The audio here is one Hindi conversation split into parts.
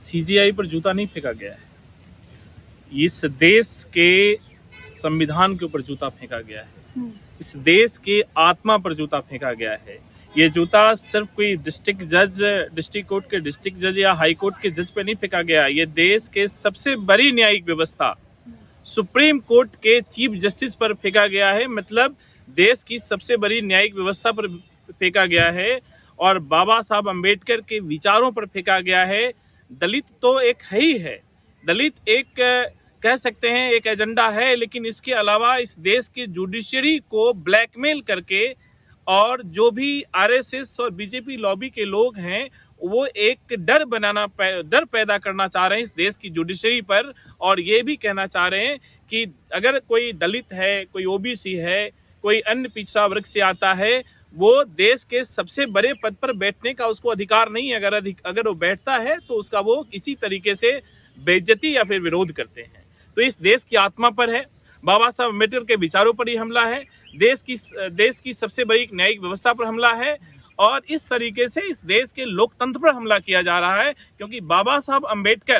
सीजीआई पर जूता नहीं फेंका गया है, इस देश के संविधान के ऊपर जूता फेंका गया है, इस देश के आत्मा पर जूता फेंका गया है। ये जूता सिर्फ कोई डिस्ट्रिक्ट कोर्ट के डिस्ट्रिक्ट जज या हाई कोर्ट के जज पे नहीं फेंका गया। ये देश के सबसे बड़ी न्यायिक व्यवस्था सुप्रीम कोर्ट के चीफ जस्टिस पर फेंका गया है। मतलब देश की सबसे बड़ी न्यायिक व्यवस्था पर फेंका गया है और बाबा साहब अंबेडकर के विचारों पर फेंका गया है। दलित तो एक है ही है, दलित एक कह सकते हैं एक एजेंडा है, लेकिन इसके अलावा इस देश की जुडिशरी को ब्लैकमेल करके और जो भी आरएसएस और बीजेपी लॉबी के लोग हैं वो एक डर पैदा करना चाह रहे हैं इस देश की जुडिशरी पर। और ये भी कहना चाह रहे हैं कि अगर कोई दलित है, कोई ओबीसी है, कोई अन्य पिछड़ा वर्ग से आता है, वो देश के सबसे बड़े पद पर बैठने का उसको अधिकार नहीं है। अगर वो बैठता है तो उसका वो इसी तरीके से बेइज्जती या फिर विरोध करते हैं। तो इस देश की आत्मा पर है, बाबा साहब अम्बेडकर के विचारों पर ही हमला है, देश की सबसे बड़ी न्यायिक व्यवस्था पर हमला है और इस तरीके से इस देश के लोकतंत्र पर हमला किया जा रहा है। क्योंकि बाबा साहब अम्बेडकर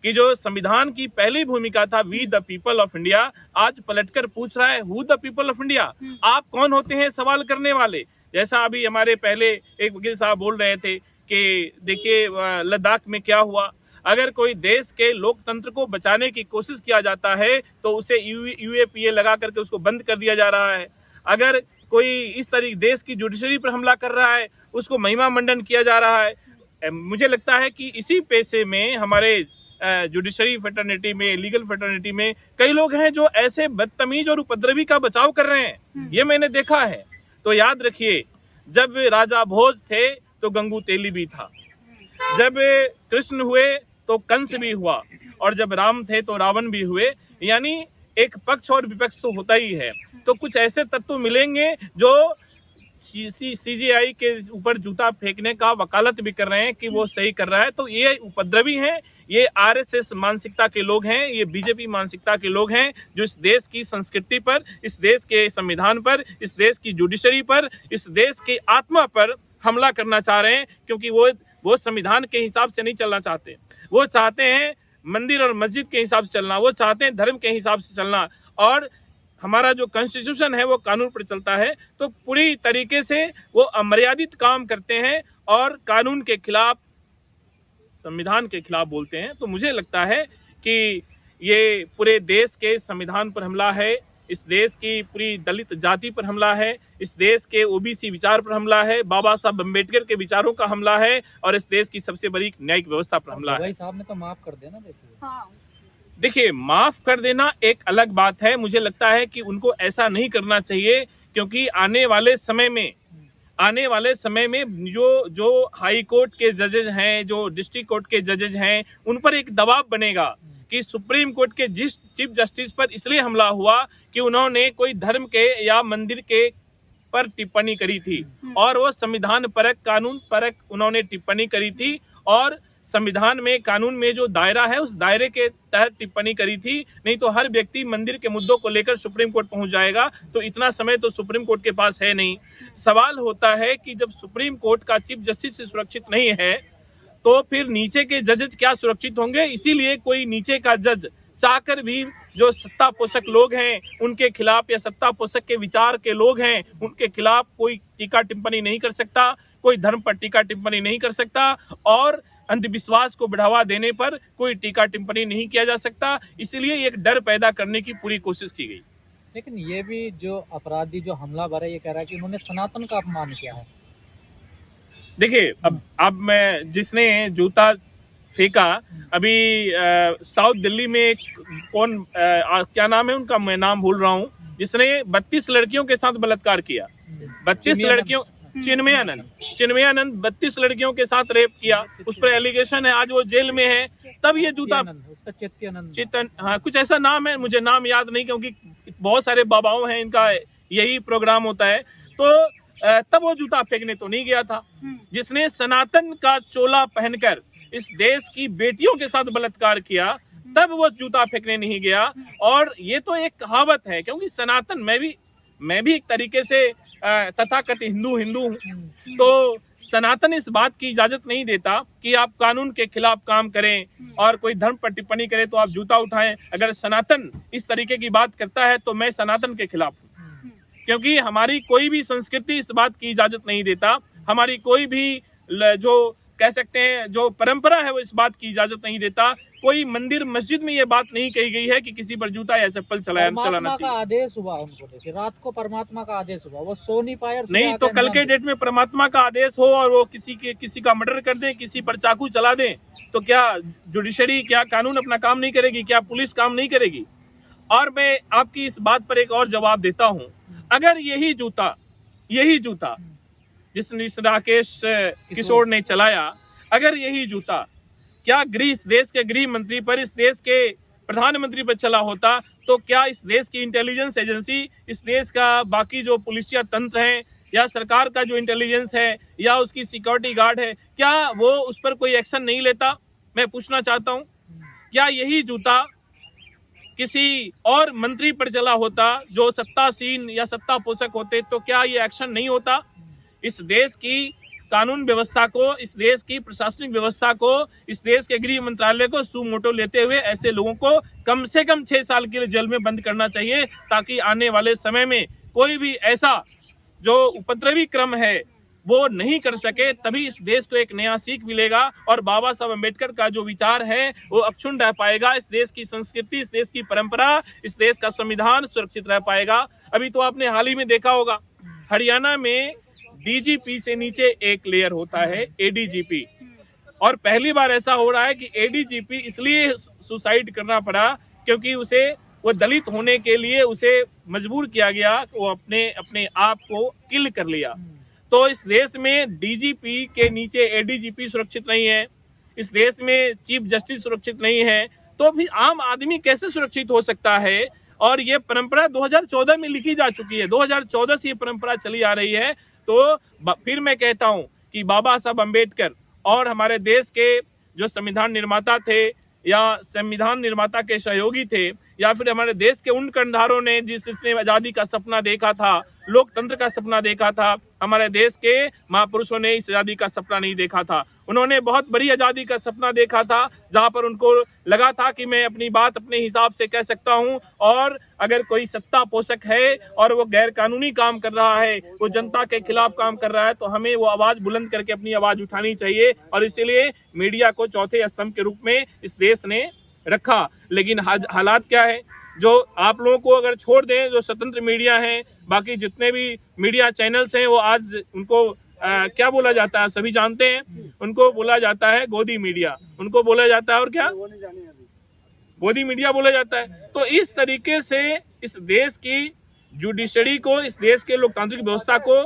की जो संविधान की पहली भूमिका था we the people of India, आज पलटकर पूछ रहा है who the people of India, आप कौन होते हैं सवाल करने वाले। जैसा अभी हमारे पहले एक वकील साहब बोल रहे थे कि देखिए लद्दाख में क्या हुआ, अगर कोई देश के लोकतंत्र को बचाने की कोशिश किया जाता है तो उसे यूएपीए लगा करके उसको बंद कर दिया जा रहा है। अगर कोई इस तरीके देश की जुडिशरी पर हमला कर रहा है उसको महिमा मंडन किया जा रहा है। मुझे लगता है कि इसी पैसे में हमारे जुडिशरी फ्रेटर्निटी में, लीगल फ्रेटर्निटी में कई लोग हैं जो ऐसे बदतमीज और उपद्रवी का बचाव कर रहे हैं, ये मैंने देखा है। तो याद रखिए, जब राजा भोज थे तो गंगू तेली भी था, जब कृष्ण हुए तो कंस भी हुआ और जब राम थे तो रावण भी हुए। यानी एक पक्ष और विपक्ष तो होता ही है। तो कुछ ऐसे तत्व मिलेंगे जो सीजीआई के ऊपर जूता फेंकने का वकालत भी कर रहे हैं कि वो सही कर रहा है। तो ये उपद्रवी हैं, ये आरएसएस मानसिकता के लोग हैं, ये बीजेपी मानसिकता के लोग हैं जो इस देश की संस्कृति पर, इस देश के संविधान पर, इस देश की जुडिशरी पर, इस देश की आत्मा पर हमला करना चाह रहे हैं। क्योंकि वो संविधान के हिसाब से नहीं चलना चाहते, वो चाहते हैं मंदिर और मस्जिद के हिसाब से चलना, वो चाहते हैं धर्म के हिसाब से चलना। और हमारा जो कॉन्स्टिट्यूशन है वो कानून पर चलता है। तो पूरी तरीके से वो अमर्यादित काम करते हैं और कानून के खिलाफ, संविधान के खिलाफ बोलते हैं। तो मुझे लगता है कि ये पूरे देश के संविधान पर हमला है, इस देश की पूरी दलित जाति पर हमला है, इस देश के ओबीसी विचार पर हमला है, बाबा साहब अम्बेडकर के विचारों का हमला है और इस देश की सबसे बड़ी न्यायिक व्यवस्था पर हमला है। साहब ने तो माफ कर देना, देखिए माफ कर देना एक अलग बात है। मुझे लगता है कि उनको ऐसा नहीं करना चाहिए, क्योंकि आने वाले समय में जो हाई कोर्ट के जजेज हैं, जो डिस्ट्रिक्ट कोर्ट के जजेज हैं, उन पर एक दबाव बनेगा कि सुप्रीम कोर्ट के जिस चीफ जस्टिस पर इसलिए हमला हुआ कि उन्होंने कोई धर्म के या मंदिर के पर टिप्पणी करी थी और वो संविधान परक, कानून परक उन्होंने टिप्पणी करी थी और संविधान में, कानून में जो दायरा है उस दायरे के तहत टिप्पणी करी थी। नहीं तो हर व्यक्ति मंदिर के मुद्दों को लेकर सुप्रीम कोर्ट पहुंच जाएगा। तो इतना समय तो सुप्रीम कोर्ट के पास है नहीं। सवाल होता है कि जब सुप्रीम कोर्ट का चीफ जस्टिस सुरक्षित नहीं है तो फिर नीचे के जजेज क्या सुरक्षित होंगे। इसीलिए कोई नीचे का जज चाहकर भी जो सत्ता पोषक लोग हैं उनके खिलाफ या सत्ता पोषक के विचार के लोग हैं उनके खिलाफ कोई टीका टिप्पणी नहीं कर सकता, कोई धर्म पर टीका टिप्पणी नहीं कर सकता और अंधविश्वास को बढ़ावा देने पर कोई टीका टिप्पणी नहीं किया जा सकता। इसलिए एक डर पैदा करने की पूरी कोशिश की गई। लेकिन ये भी जो अपराधी, जो हमलावर है, ये कह रहा है कि उन्होंने सनातन का अपमान किया है। देखिए अब मैं, जिसने जूता फेंका, अभी साउथ दिल्ली में क्या नाम है उनका, मैं नाम भूल रहा हूँ, जिसने 32 लड़कियों के साथ बलात्कार किया। 32 लड़कियों, चिन्मयानंद 32 लड़कियों के साथ रेप किया, उस पर एलिगेशन है, आज वो जेल में है। तब ये जूता, चेतन, हाँ कुछ ऐसा नाम है, मुझे नाम याद नहीं, क्योंकि बहुत सारे बाबाओं हैं, इनका यही प्रोग्राम होता है। तो तब वो जूता फेंकने तो नहीं गया था। जिसने सनातन का चोला पहनकर इस देश की बेटियों के साथ बलात्कार किया, तब वो जूता फेंकने नहीं गया। और ये तो एक कहावत है, क्योंकि सनातन, मैं भी एक तरीके से तथाकथित हिंदू हूँ। तो सनातन इस बात की इजाजत नहीं देता कि आप कानून के खिलाफ काम करें और कोई धर्म पर टिप्पणी करे तो आप जूता उठाएं। अगर सनातन इस तरीके की बात करता है तो मैं सनातन के खिलाफ हूं, क्योंकि हमारी कोई भी संस्कृति इस बात की इजाजत नहीं देता, हमारी कोई भी जो कह सकते हैं जो परंपरा है वो इस बात की इजाजत नहीं देता। कोई मंदिर मस्जिद में ये बात नहीं कही गई है कि किसी पर जूता या चप्पल चलाना परमात्मा चाहिए। का आदेश हुआ उनको लेके, रात को परमात्मा का आदेश हुआ, वो सो नहीं पाए और नहीं सुबह तो आके कल के अंजाम डेट में परमात्मा का आदेश हो और वो किसी का मर्डर कर दे, किसी पर चाकू चला दे, तो क्या जुडिशरी, क्या कानून अपना काम नहीं करेगी, क्या पुलिस काम नहीं करेगी? और मैं आपकी इस बात पर एक और जवाब देता हूं, अगर यही जूता जिस राकेश किशोर ने चलाया, अगर यही जूता क्या इस देश के गृह मंत्री पर, इस देश के प्रधानमंत्री पर चला होता, तो क्या इस देश की इंटेलिजेंस एजेंसी, इस देश का बाकी जो पुलिसिया तंत्र है या सरकार का जो इंटेलिजेंस है या उसकी सिक्योरिटी गार्ड है, क्या वो उस पर कोई एक्शन नहीं लेता? मैं पूछना चाहता हूं, क्या यही जूता किसी और मंत्री पर चला होता जो सत्तासीन या सत्ता पोषक होते, तो क्या ये एक्शन नहीं होता? इस देश की कानून व्यवस्था को, इस देश की प्रशासनिक व्यवस्था को, इस देश के गृह मंत्रालय को सुमोटो लेते हुए ऐसे लोगों को कम से कम 6 साल के लिए जेल में बंद करना चाहिए, ताकि आने वाले समय में कोई भी ऐसा जो उपद्रवी क्रम है वो नहीं कर सके। तभी इस देश को एक नया सीख मिलेगा और बाबा साहब अम्बेडकर का जो विचार है वो अक्षुण्ण रह पाएगा। इस देश की संस्कृति, इस देश की परंपरा, इस देश का संविधान सुरक्षित रह पाएगा। अभी तो आपने हाल ही में देखा होगा, हरियाणा में डीजीपी से नीचे एक लेयर होता है एडीजीपी, और पहली बार ऐसा हो रहा है कि एडीजीपी इसलिए सुसाइड करना पड़ा क्योंकि वो दलित होने के लिए उसे मजबूर किया गया, वो अपने आप को किल कर लिया। तो इस देश में डीजीपी के नीचे एडीजीपी सुरक्षित नहीं है, इस देश में चीफ जस्टिस सुरक्षित नहीं है, तो भी आम आदमी कैसे सुरक्षित हो सकता है? और ये परंपरा 2014 में लिखी जा चुकी है, 2014 से ये परंपरा चली आ रही है। तो फिर मैं कहता हूं कि बाबा साहब अम्बेडकर और हमारे देश के जो संविधान निर्माता थे या संविधान निर्माता के सहयोगी थे, या फिर हमारे देश के उन कर्णधारों ने जिसने आजादी का सपना देखा था, लोकतंत्र का सपना देखा था, हमारे देश के महापुरुषों ने इस आजादी का सपना नहीं देखा था। उन्होंने बहुत बड़ी आजादी का सपना देखा था, जहां पर उनको लगा था कि मैं अपनी बात अपने हिसाब से कह सकता हूं, और अगर कोई सत्ता पोषक है और वो गैर कानूनी काम कर रहा है, वो जनता के खिलाफ काम कर रहा है, तो हमें वो आवाज बुलंद करके अपनी आवाज उठानी चाहिए। और इसीलिए मीडिया को चौथे स्तंभ के रूप में इस देश ने रखा। लेकिन हालात क्या है, जो आप लोगों को अगर छोड़ दें, जो स्वतंत्र मीडिया है, बाकी जितने भी मीडिया चैनल्स हैं, वो आज उनको क्या बोला जाता है, सभी जानते हैं, उनको बोला जाता है गोदी मीडिया, उनको बोला जाता है, और क्या गोदी मीडिया बोला जाता है। तो इस तरीके से इस देश की जुडिशरी को, इस देश के लोकतांत्रिक व्यवस्था को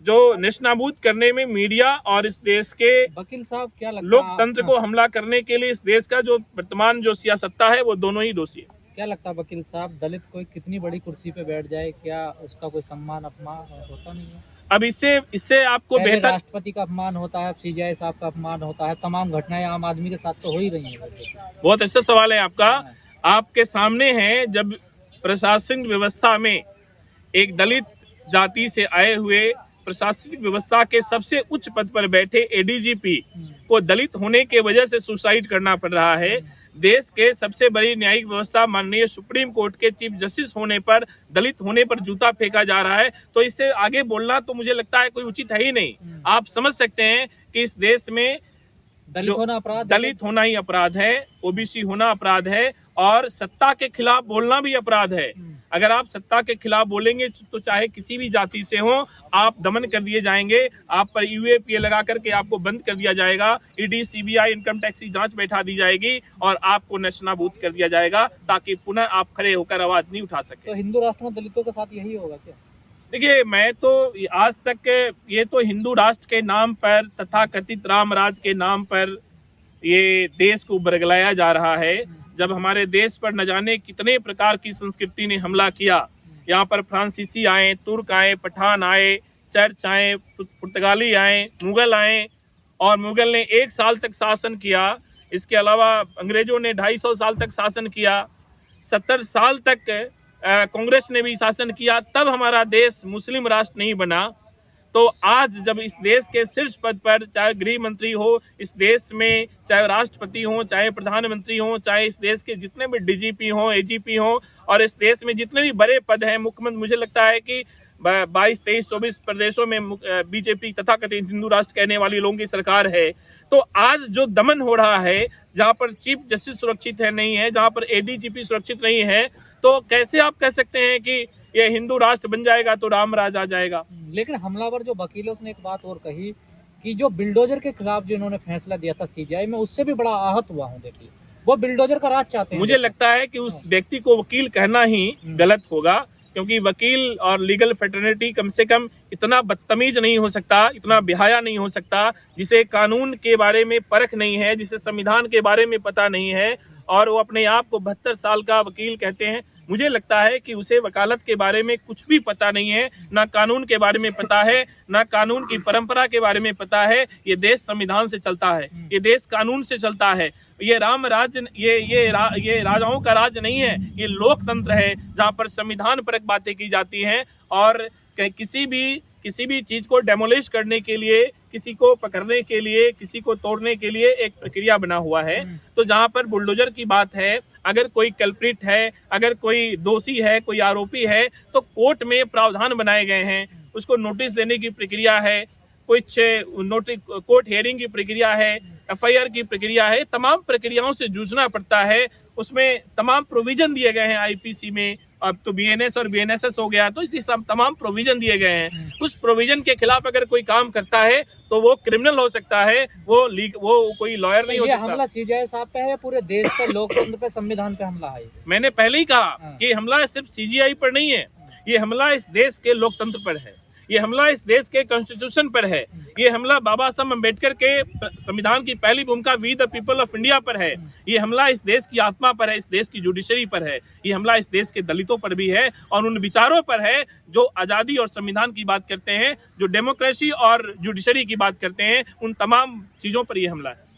जो नेस्तनाबूद करने में मीडिया और इस देश के वकील साहब क्या लगता है लोकतंत्र को हमला करने के लिए इस देश का जो वर्तमान जो सियासत्ता है वो दोनों ही दोषी है। क्या लगता है वकील साहब, दलित कोई कितनी बड़ी कुर्सी पे बैठ जाए, क्या उसका कोई सम्मान अपमान होता नहीं है? अब इससे आपको बेहतर, राष्ट्रपति का अपमान होता है, सीजीआई साहब का अपमान होता है, तमाम घटनाएं आम आदमी के साथ तो हो ही रही हैं। बहुत अच्छा सवाल है आपका। आपके सामने है, जब प्रशासनिक व्यवस्था में एक दलित जाति से आए हुए प्रशासनिक व्यवस्था के सबसे उच्च पद पर बैठे एडीजीपी को दलित होने के वजह से सुसाइड करना पड़ रहा है, देश के सबसे बड़ी न्यायिक व्यवस्था माननीय सुप्रीम कोर्ट के चीफ जस्टिस होने पर, दलित होने पर जूता फेंका जा रहा है, तो इससे आगे बोलना तो मुझे लगता है कोई उचित है ही नहीं। आप समझ सकते हैं कि इस देश में दलित होना ही अपराध है, ओबीसी होना अपराध है, और सत्ता के खिलाफ बोलना भी अपराध है। अगर आप सत्ता के खिलाफ बोलेंगे तो चाहे किसी भी जाति से हो, आप दमन कर दिए जाएंगे, आप पर यूएपीए लगा करके आपको बंद कर दिया जाएगा, ईडी सीबीआई इनकम टैक्स की जांच बैठा दी जाएगी और आपको नेस्तनाबूद कर दिया जाएगा, ताकि पुनः आप खड़े होकर आवाज नहीं उठा सके। तो हिंदू राष्ट्र में दलितों के साथ यही होगा क्या? देखिए, मैं तो आज तक ये तो हिंदू राष्ट्र के नाम पर, तथाकथित राम राज के नाम पर ये देश को बरगलाया जा रहा है। जब हमारे देश पर न जाने कितने प्रकार की संस्कृति ने हमला किया, यहाँ पर फ्रांसीसी आए, तुर्क आए, पठान आए, चर्च आए, पुर्तगाली आए, मुगल आए, और मुगल ने 1 साल तक शासन किया। इसके अलावा अंग्रेजों ने 250 साल तक शासन किया, 70 साल तक कांग्रेस ने भी शासन किया, तब हमारा देश मुस्लिम राष्ट्र नहीं बना। तो आज जब इस देश के शीर्ष पद पर चाहे गृह मंत्री हो, इस देश में चाहे राष्ट्रपति हो, चाहे प्रधानमंत्री हो, चाहे इस देश के जितने भी डीजीपी हो, एजीपी हो, और इस देश में जितने भी बड़े पद हैं, मुख्यमंत्री, मुझे लगता है कि 22, 23, 24 प्रदेशों में बीजेपी तथाकथित हिंदू राष्ट्र कहने वाली लोगों की सरकार है। तो आज जो दमन हो रहा है, जहां पर चीफ जस्टिस सुरक्षित है नहीं है, जहां पर एडीजीपी सुरक्षित नहीं है, तो कैसे आप कह सकते हैं कि ये हिंदू राष्ट्र बन जाएगा तो राम राज आ जाएगा। लेकिन हमलावर जो वकील है उसने एक बात और कही कि जो बिल्डोजर के खिलाफ जो इन्होंने फैसला दिया था सीजीआई में, उससे भी बड़ा आहत हुआ हूं। देखिए, वो बिल्डोजर का राज चाहते हैं। मुझे लगता है कि उस व्यक्ति को वकील कहना ही गलत होगा, क्योंकि वकील और लीगल फ्रेटर्निटी कम से कम इतना बदतमीज नहीं हो सकता, इतना बेहया नहीं हो सकता, जिसे कानून के बारे में परख नहीं है, जिसे संविधान के बारे में पता नहीं है, और वो अपने आप को 72 साल का वकील कहते हैं। मुझे लगता है कि उसे वकालत के बारे में कुछ भी पता नहीं है, ना कानून के बारे में पता है, ना कानून की परंपरा के बारे में पता है। ये देश संविधान से चलता है, ये देश कानून से चलता है। ये राम राज्य, ये राजाओं का राज्य नहीं है, ये लोकतंत्र है जहाँ पर संविधान परक बातें की जाती हैं, और किसी भी चीज को डेमोलिश करने के लिए, किसी को पकड़ने के लिए, किसी को तोड़ने के लिए एक प्रक्रिया बना हुआ है। तो जहां पर बुलडोजर की बात है, अगर कोई कल्प्रिट है, अगर कोई दोषी है, कोई आरोपी है, तो कोर्ट में प्रावधान बनाए गए हैं, उसको नोटिस देने की प्रक्रिया है, कुछ कोर्ट हियरिंग की प्रक्रिया है, एफआईआर की प्रक्रिया है, तमाम प्रक्रियाओं से जूझना पड़ता है। उसमें तमाम प्रोविजन दिए गए हैं आईपीसी में, अब तो बीएनएस और बीएनएसएस हो गया, तो इसी सब तमाम प्रोविजन दिए गए हैं। उस प्रोविजन के खिलाफ अगर कोई काम करता है तो वो क्रिमिनल हो सकता है, वो कोई लॉयर नहीं हो सकता। हमला सीजीआई साहब पे है या पूरे देश पे, लोकतंत्र पे, संविधान पे हमला है? मैंने पहले ही कहा कि हमला सिर्फ सीजीआई पर नहीं है, ये हमला इस देश के लोकतंत्र पर है, ये हमला इस देश के कॉन्स्टिट्यूशन पर है, ये हमला बाबा साहब अम्बेडकर के संविधान की पहली भूमिका we the people of India पर है, ये हमला इस देश की आत्मा पर है, इस देश की जुडिशरी पर है, ये हमला इस देश के दलितों पर भी है, और उन विचारों पर है जो आजादी और संविधान की बात करते हैं, जो डेमोक्रेसी और जुडिशरी की बात करते हैं, उन तमाम चीजों पर ये हमला है।